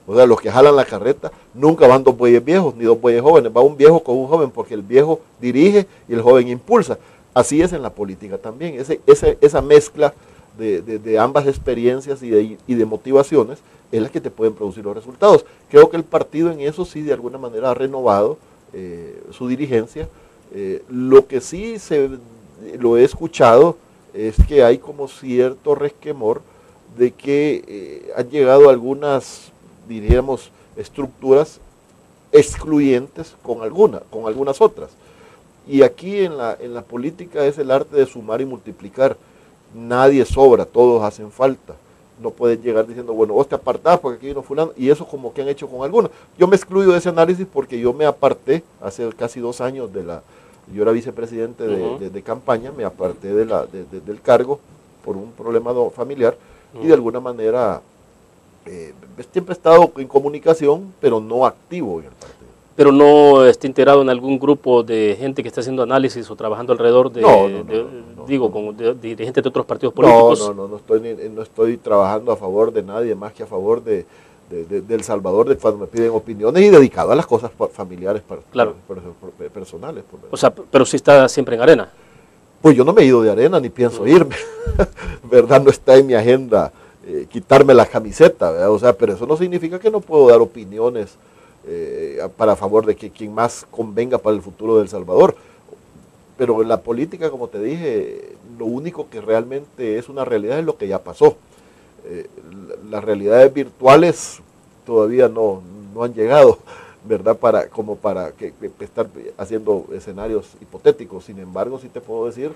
o sea, los que jalan la carreta, nunca van dos bueyes viejos ni dos bueyes jóvenes, va un viejo con un joven, porque el viejo dirige y el joven impulsa. Así es en la política también, esa mezcla de ambas experiencias y de motivaciones es la que te pueden producir los resultados. Creo que el partido en eso sí de alguna manera ha renovado su dirigencia. Lo que sí lo he escuchado es que hay como cierto resquemor de que han llegado algunas, diríamos, estructuras excluyentes con algunas otras. Y aquí en la política es el arte de sumar y multiplicar. Nadie sobra, todos hacen falta. No puedes llegar diciendo, bueno, vos te apartás porque aquí vino fulano, y eso como que han hecho con algunos. Yo me excluyo de ese análisis porque yo me aparté hace casi 2 años yo era vicepresidente de campaña, me aparté del cargo por un problema familiar, y de alguna manera siempre he estado en comunicación, pero no activo en el partido.
Pero no está integrado en algún grupo de gente que está haciendo análisis o trabajando alrededor con dirigentes de otros partidos políticos.
No estoy trabajando a favor de nadie más que a favor de El Salvador, de cuando me piden opiniones, y dedicado a las cosas familiares, personales.
O sea, pero sí está siempre en Arena.
Pues yo no me he ido de Arena, ni pienso irme, ¿verdad? No está en mi agenda quitarme la camiseta, ¿verdad? O sea, pero eso no significa que no puedo dar opiniones para favor de quien más convenga para el futuro de El Salvador. Pero en la política, como te dije, lo único que realmente es una realidad es lo que ya pasó. Las realidades virtuales todavía no han llegado, ¿verdad? Para estar haciendo escenarios hipotéticos. Sin embargo, sí te puedo decir,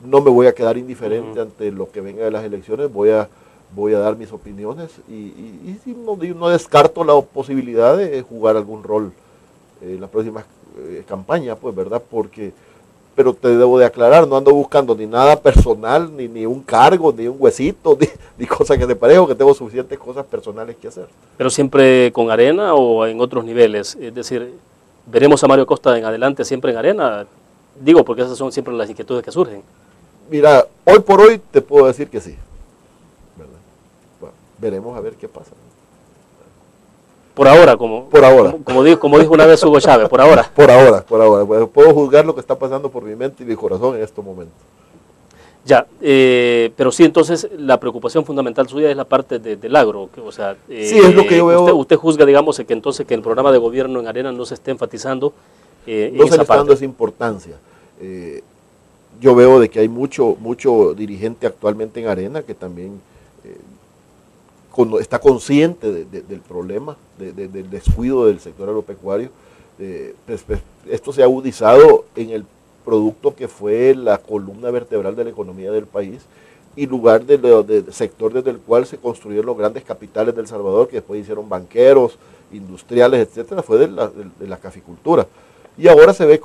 no me voy a quedar indiferente ante lo que venga de las elecciones. Voy a dar mis opiniones y no descarto la posibilidad de jugar algún rol en la próxima campaña, pues, ¿verdad? Pero te debo de aclarar, no ando buscando ni nada personal, ni un cargo, ni un huesito, ni cosas que te parezca, que tengo suficientes cosas personales que hacer.
¿Pero siempre con Arena o en otros niveles? Es decir, ¿veremos a Mario Acosta en adelante siempre en Arena? Digo, porque esas son siempre las inquietudes que surgen.
Mira, hoy por hoy te puedo decir que sí. Bueno, veremos a ver qué pasa.
Por ahora, como dijo una vez Hugo Chávez, por ahora.
Por ahora. Puedo juzgar lo que está pasando por mi mente y mi corazón en estos momentos.
Ya, pero sí, entonces la preocupación fundamental suya es la parte del agro, o sea,
sí, es lo que yo veo.
Usted juzga, digamos, que entonces que el programa de gobierno en Arena no se esté enfatizando
no
en
se
esa
le está dando
parte.
esa importancia. Yo veo de que hay mucho dirigente actualmente en Arena que también está consciente del problema, del descuido del sector agropecuario. Esto se ha agudizado en el producto que fue la columna vertebral de la economía del país y lugar del sector desde el cual se construyeron los grandes capitales de El Salvador, que después hicieron banqueros, industriales, etcétera, fue de la caficultura. Y ahora se ve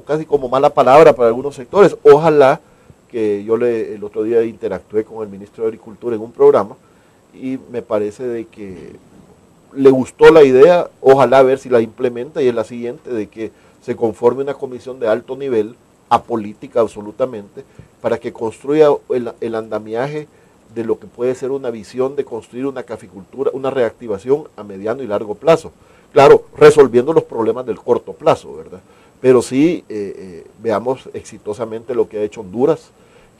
casi como mala palabra para algunos sectores. Ojalá que el otro día interactué con el ministro de Agricultura en un programa y me parece de que le gustó la idea, ojalá ver si la implementa, y es la siguiente, de que se conforme una comisión de alto nivel, apolítica absolutamente, para que construya el andamiaje de lo que puede ser una visión de construir una caficultura, una reactivación a mediano y largo plazo. Claro, resolviendo los problemas del corto plazo, ¿verdad? Pero sí, veamos exitosamente lo que ha hecho Honduras,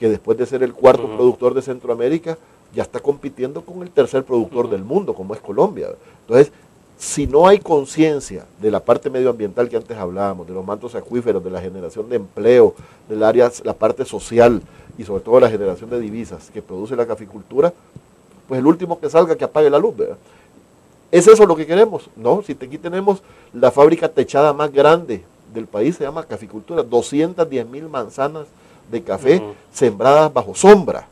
que después de ser el cuarto productor de Centroamérica, ya está compitiendo con el tercer productor del mundo, como es Colombia. Entonces, si no hay conciencia de la parte medioambiental que antes hablábamos, de los mantos acuíferos, de la generación de empleo, del área, la parte social y sobre todo la generación de divisas que produce la caficultura, pues el último que salga que apague la luz, ¿verdad? ¿Es eso lo que queremos? No, si aquí tenemos la fábrica techada más grande del país, se llama Caficultura, 210,000 manzanas de café sembradas bajo sombra.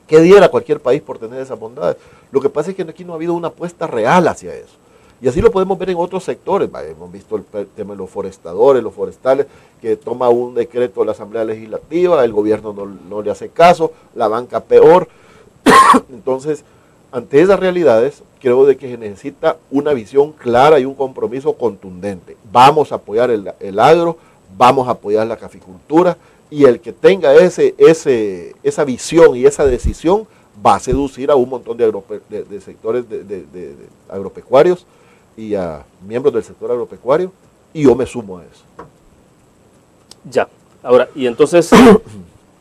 ¿Qué diera cualquier país por tener esas bondades? Lo que pasa es que aquí no ha habido una apuesta real hacia eso. Y así lo podemos ver en otros sectores. Hemos visto el tema de los forestadores, los forestales, que toma un decreto de la Asamblea Legislativa, el gobierno no le hace caso, la banca peor. Entonces, ante esas realidades, creo de que se necesita una visión clara y un compromiso contundente. Vamos a apoyar el agro, vamos a apoyar la caficultura, y el que tenga esa visión y esa decisión va a seducir a un montón de sectores de agropecuarios y a miembros del sector agropecuario, y yo me sumo a eso.
Ya, ahora, y entonces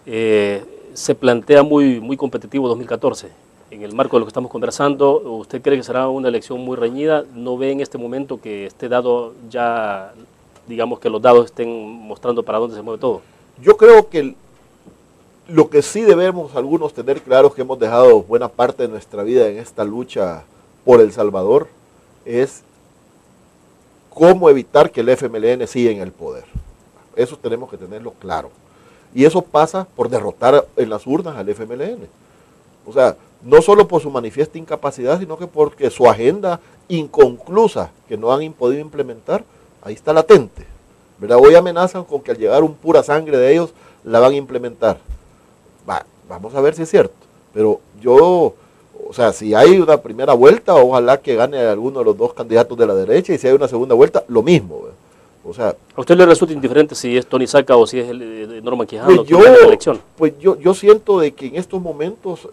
se plantea muy competitivo 2014. En el marco de lo que estamos conversando, ¿usted cree que será una elección muy reñida? ¿No ve en este momento que esté dado ya, digamos que los dados estén mostrando para dónde se mueve todo?
Yo creo que lo que sí debemos algunos tener claro, que hemos dejado buena parte de nuestra vida en esta lucha por El Salvador, es cómo evitar que el FMLN siga en el poder. Eso tenemos que tenerlo claro. Y eso pasa por derrotar en las urnas al FMLN. O sea, no solo por su manifiesta incapacidad, sino que porque su agenda inconclusa, que no han podido implementar, ahí está latente, ¿verdad? Hoy amenazan con que al llegar un pura sangre de ellos, la van a implementar. Vamos a ver si es cierto. Pero yo, o sea, si hay una primera vuelta, ojalá que gane alguno de los dos candidatos de la derecha, y si hay una segunda vuelta, lo mismo, ¿verdad? O sea,
¿a usted le resulta indiferente si es Tony Saca o si es Norman Quijano quien gana la elección?
Pues yo siento de que en estos momentos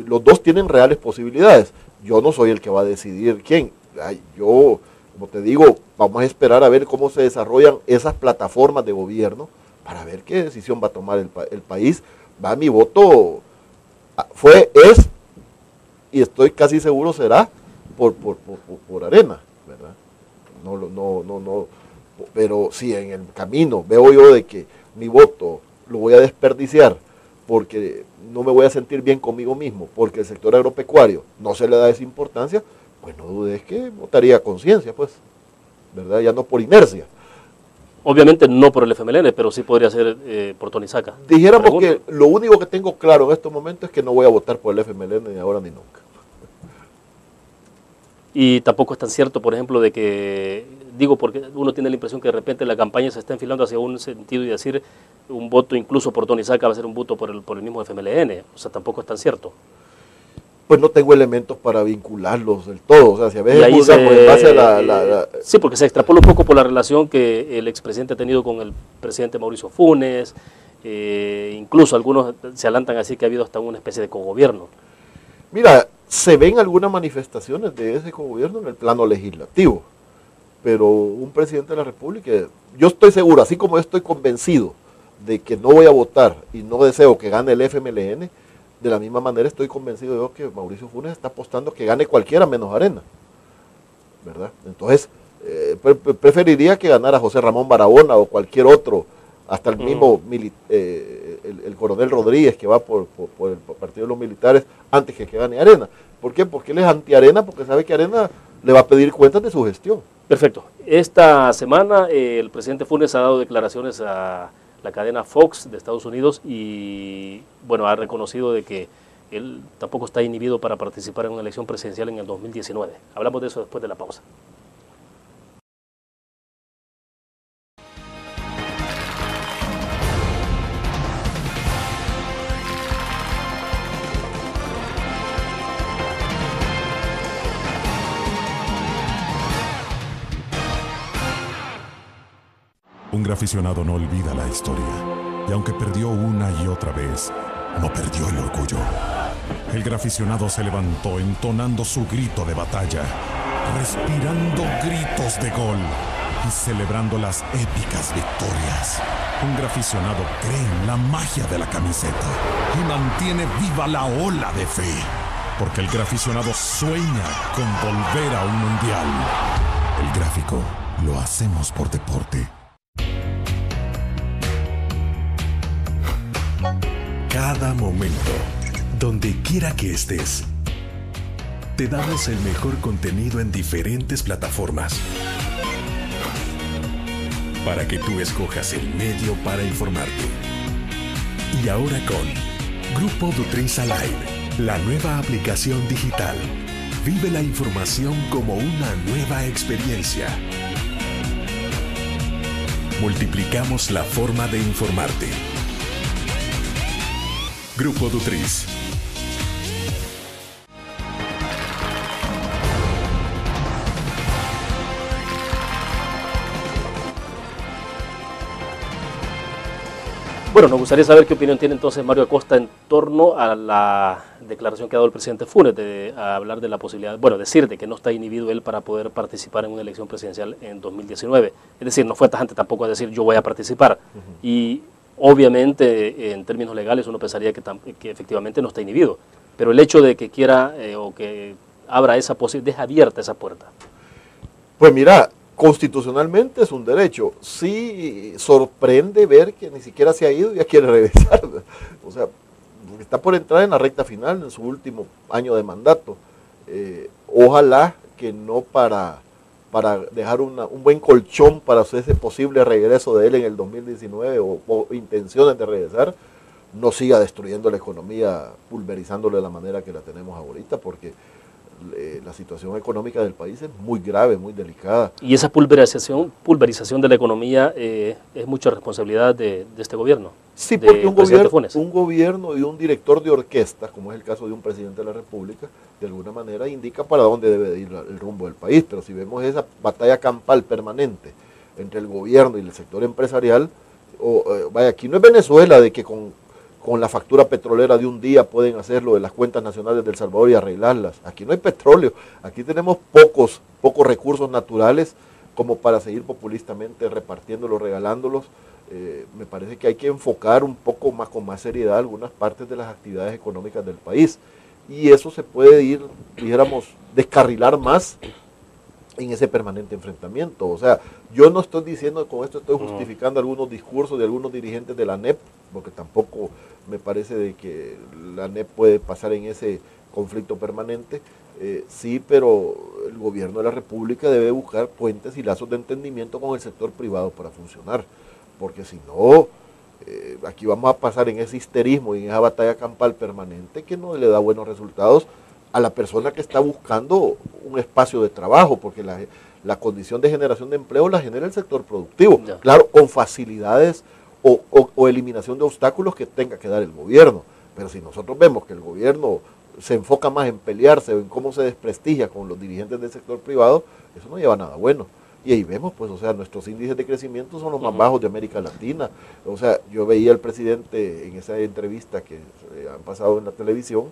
los dos tienen reales posibilidades. Yo no soy el que va a decidir quién. Yo, como te digo, vamos a esperar a ver cómo se desarrollan esas plataformas de gobierno para ver qué decisión va a tomar el país. Mi voto es, y estoy casi seguro será, por Arena, ¿verdad? No. Pero si en el camino veo yo de que mi voto lo voy a desperdiciar porque no me voy a sentir bien conmigo mismo, porque el sector agropecuario no se le da esa importancia, pues no dudes que votaría a conciencia, pues, ¿verdad? Ya no por inercia.
Obviamente no por el FMLN, pero sí podría ser por Tony Saca.
Dijéramos que lo único que tengo claro en estos momentos es que no voy a votar por el FMLN ni ahora ni nunca.
Y tampoco es tan cierto, por ejemplo, de que, digo, porque uno tiene la impresión que de repente la campaña se está enfilando hacia un sentido y decir un voto incluso por Tony Saca va a ser un voto por el mismo FMLN. O sea, tampoco es tan cierto.
Pues no tengo elementos para vincularlos del todo. O sea, si a veces juzgamos en base a
sí, porque se extrapola un poco por la relación que el expresidente ha tenido con el presidente Mauricio Funes. Incluso algunos se adelantan así que ha habido hasta una especie de cogobierno.
Mira, se ven algunas manifestaciones de ese cogobierno en el plano legislativo, pero un presidente de la República, yo estoy seguro, así como yo estoy convencido de que no voy a votar y no deseo que gane el FMLN, de la misma manera estoy convencido yo que Mauricio Funes está apostando que gane cualquiera menos Arena, ¿verdad? Entonces, preferiría que ganara José Ramón Barahona o cualquier otro, hasta el mismo el coronel Rodríguez, que va por el Partido de los Militares, antes que gane Arena. ¿Por qué? Porque él es anti-Arena, porque sabe que Arena le va a pedir cuentas de su gestión.
Perfecto. Esta semana el presidente Funes ha dado declaraciones a la cadena Fox de Estados Unidos y, bueno, ha reconocido de que él tampoco está inhibido para participar en una elección presidencial en el 2019. Hablamos de eso después de la pausa.
Un graficionado no olvida la historia, y aunque perdió una y otra vez, no perdió el orgullo. El graficionado se levantó entonando su grito de batalla, respirando gritos de gol y celebrando las épicas victorias. Un graficionado cree en la magia de la camiseta y mantiene viva la ola de fe, porque el graficionado sueña con volver a un mundial. El gráfico lo hacemos por deporte. Cada momento, donde quiera que estés, te damos el mejor contenido en diferentes plataformas para que tú escojas el medio para informarte. Y ahora con Grupo Dutriza Live, la nueva aplicación digital. Vive la información como una nueva experiencia. Multiplicamos la forma de informarte. Grupo Dutriz.
Bueno, nos gustaría saber qué opinión tiene entonces Mario Acosta en torno a la declaración que ha dado el presidente Funes de hablar de la posibilidad, bueno, decir de que no está inhibido él para poder participar en una elección presidencial en 2019. Es decir, no fue tajante tampoco a decir yo voy a participar. Y obviamente, en términos legales, uno pensaría que efectivamente no está inhibido, pero el hecho de que quiera o que abra esa posibilidad, deja abierta esa puerta.
Pues mira, constitucionalmente es un derecho. Sí sorprende ver que ni siquiera se ha ido y ya quiere regresar. O sea, está por entrar en la recta final, en su último año de mandato. Ojalá que no para dejar un buen colchón para hacer ese posible regreso de él en el 2019 o intenciones de regresar, no siga destruyendo la economía, pulverizándole de la manera que la tenemos ahorita, porque la situación económica del país es muy grave, muy delicada.
Y esa pulverización de la economía es mucha responsabilidad de este gobierno.
Sí, porque un gobierno y un director de orquesta, como es el caso de un presidente de la República, de alguna manera indica para dónde debe ir el rumbo del país. Pero si vemos esa batalla campal permanente entre el gobierno y el sector empresarial, vaya, aquí no es Venezuela de que con la factura petrolera de un día pueden hacerlo de las cuentas nacionales de El Salvador y arreglarlas. Aquí no hay petróleo, aquí tenemos pocos recursos naturales como para seguir populistamente repartiéndolos, regalándolos. Me parece que hay que enfocar un poco más, con más seriedad, algunas partes de las actividades económicas del país. Y eso se puede ir, dijéramos, descarrilar más en ese permanente enfrentamiento. O sea, yo no estoy diciendo, con esto estoy justificando algunos discursos de algunos dirigentes de la ANEP, porque tampoco me parece de que la ANEP puede pasar en ese conflicto permanente. Sí, pero el gobierno de la República debe buscar puentes y lazos de entendimiento con el sector privado para funcionar, porque si no, aquí vamos a pasar en ese histerismo y en esa batalla campal permanente que no le da buenos resultados a la persona que está buscando un espacio de trabajo, porque la condición de generación de empleo la genera el sector productivo, claro, con facilidades o eliminación de obstáculos que tenga que dar el gobierno. Pero si nosotros vemos que el gobierno se enfoca más en pelearse o en cómo se desprestigia con los dirigentes del sector privado, eso no lleva a nada bueno. Y ahí vemos, pues, o sea, nuestros índices de crecimiento son los más bajos de América Latina. O sea, yo veía al presidente en esa entrevista que han pasado en la televisión,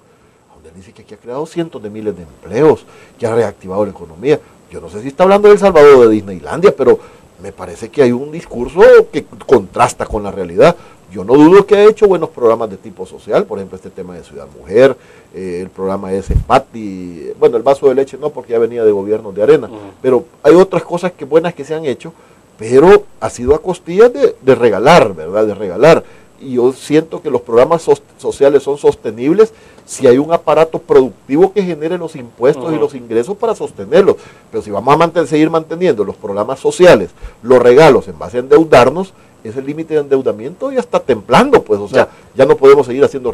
donde dice que aquí ha creado cientos de miles de empleos, que ha reactivado la economía. Yo no sé si está hablando de El Salvador o de Disneylandia, pero me parece que hay un discurso que contrasta con la realidad. Yo no dudo que ha hecho buenos programas de tipo social, por ejemplo, este tema de Ciudad Mujer, el programa ese Pati, bueno, el vaso de leche no, porque ya venía de gobiernos de Arena, pero hay otras cosas buenas que se han hecho, pero ha sido a costillas de regalar, ¿verdad? De regalar. Y yo siento que los programas sociales son sostenibles si hay un aparato productivo que genere los impuestos y los ingresos para sostenerlos. Pero si vamos a seguir manteniendo los programas sociales, los regalos en base a endeudarnos, ese límite de endeudamiento ya está templando, pues, o sea, ya no podemos seguir haciendo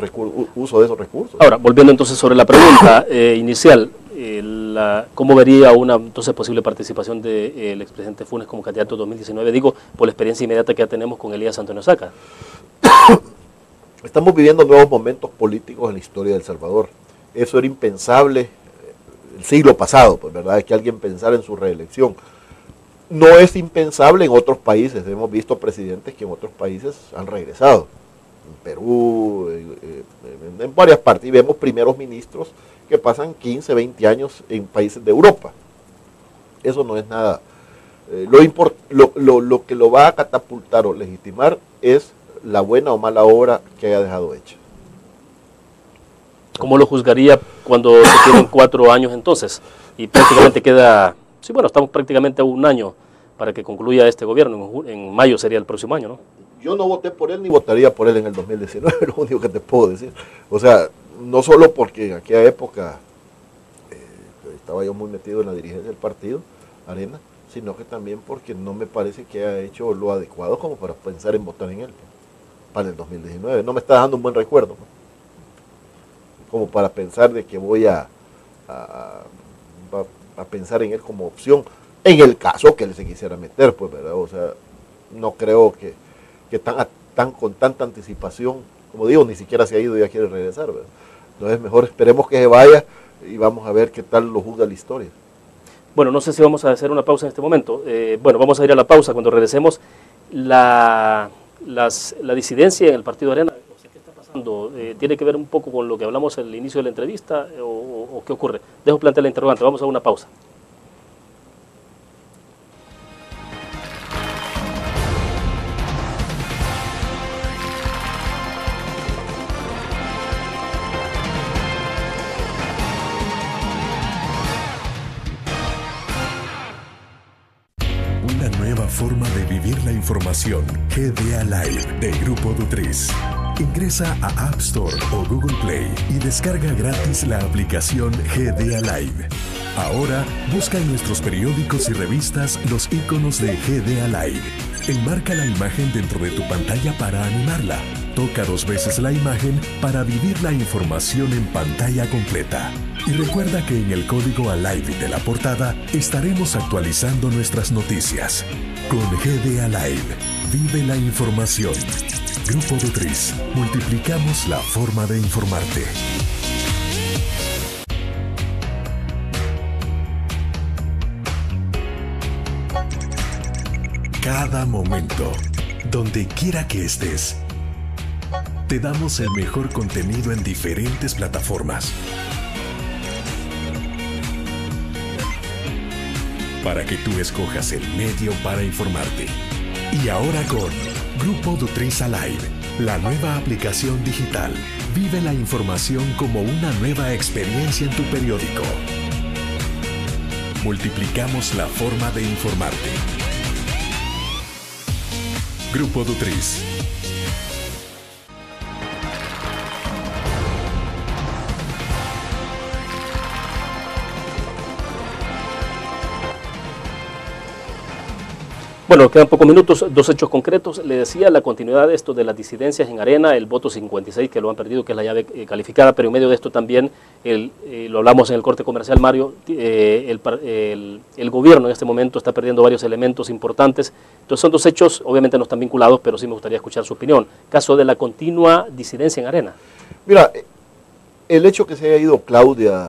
uso de esos recursos.
Ahora, volviendo entonces sobre la pregunta inicial, ¿cómo vería una entonces posible participación del expresidente Funes como candidato 2019? Digo, por la experiencia inmediata que ya tenemos con Elías Antonio Saca.
Estamos viviendo nuevos momentos políticos en la historia de El Salvador. Eso era impensable el siglo pasado, pues, ¿verdad? Que alguien pensara en su reelección. No es impensable en otros países. Hemos visto presidentes que en otros países han regresado. En Perú, en varias partes. Y vemos primeros ministros que pasan 15, 20 años en países de Europa. Eso no es nada. Lo que lo va a catapultar o legitimar es la buena o mala obra que haya dejado hecha.
¿Cómo lo juzgaría cuando se tienen 4 años entonces? Y prácticamente queda, sí, bueno, estamos prácticamente a un año para que concluya este gobierno, en mayo sería el próximo año, ¿no?
Yo no voté por él ni votaría por él en el 2019, lo único que te puedo decir. O sea, no solo porque en aquella época estaba yo muy metido en la dirigencia del partido, Arena, sino que también porque no me parece que haya hecho lo adecuado como para pensar en votar en él para el 2019. No me está dando un buen recuerdo, ¿no? Como para pensar de que voy a pensar en él como opción, en el caso que él se quisiera meter, pues, ¿verdad? O sea, no creo que con tanta anticipación, como digo, ni siquiera se ha ido y ya quiere regresar, ¿verdad? Entonces mejor esperemos que se vaya y vamos a ver qué tal lo juzga la historia.
Bueno, no sé si vamos a hacer una pausa en este momento. Bueno, vamos a ir a la pausa. Cuando regresemos, la disidencia en el Partido Arena, o sea, ¿qué está pasando? ¿Tiene que ver un poco con lo que hablamos al inicio de la entrevista o qué ocurre? Dejo plantear la interrogante. Vamos a una pausa.
Forma de vivir la información. GDA Live de Grupo Dutriz. Ingresa a App Store o Google Play y descarga gratis la aplicación GDA Live. Ahora busca en nuestros periódicos y revistas los iconos de GDA Live. Enmarca la imagen dentro de tu pantalla para animarla. Toca 2 veces la imagen para vivir la información en pantalla completa. Y recuerda que en el código ALIVE de la portada estaremos actualizando nuestras noticias. Con GDA Live, vive la información. Grupo Dutriz, multiplicamos la forma de informarte. Cada momento, donde quiera que estés, te damos el mejor contenido en diferentes plataformas. Para que tú escojas el medio para informarte. Y ahora con Grupo Dutriz Alive, la nueva aplicación digital. Vive la información como una nueva experiencia en tu periódico. Multiplicamos la forma de informarte. Grupo Dutriz.
Bueno, quedan pocos minutos, 2 hechos concretos. Le decía la continuidad de esto de las disidencias en Arena, el voto 56 que lo han perdido, que es la llave calificada, pero en medio de esto también, lo hablamos en el corte comercial, Mario, el gobierno en este momento está perdiendo varios elementos importantes. Entonces son 2 hechos, obviamente no están vinculados, pero sí me gustaría escuchar su opinión. Caso de la continua disidencia en Arena.
Mira, el hecho que se haya ido Claudia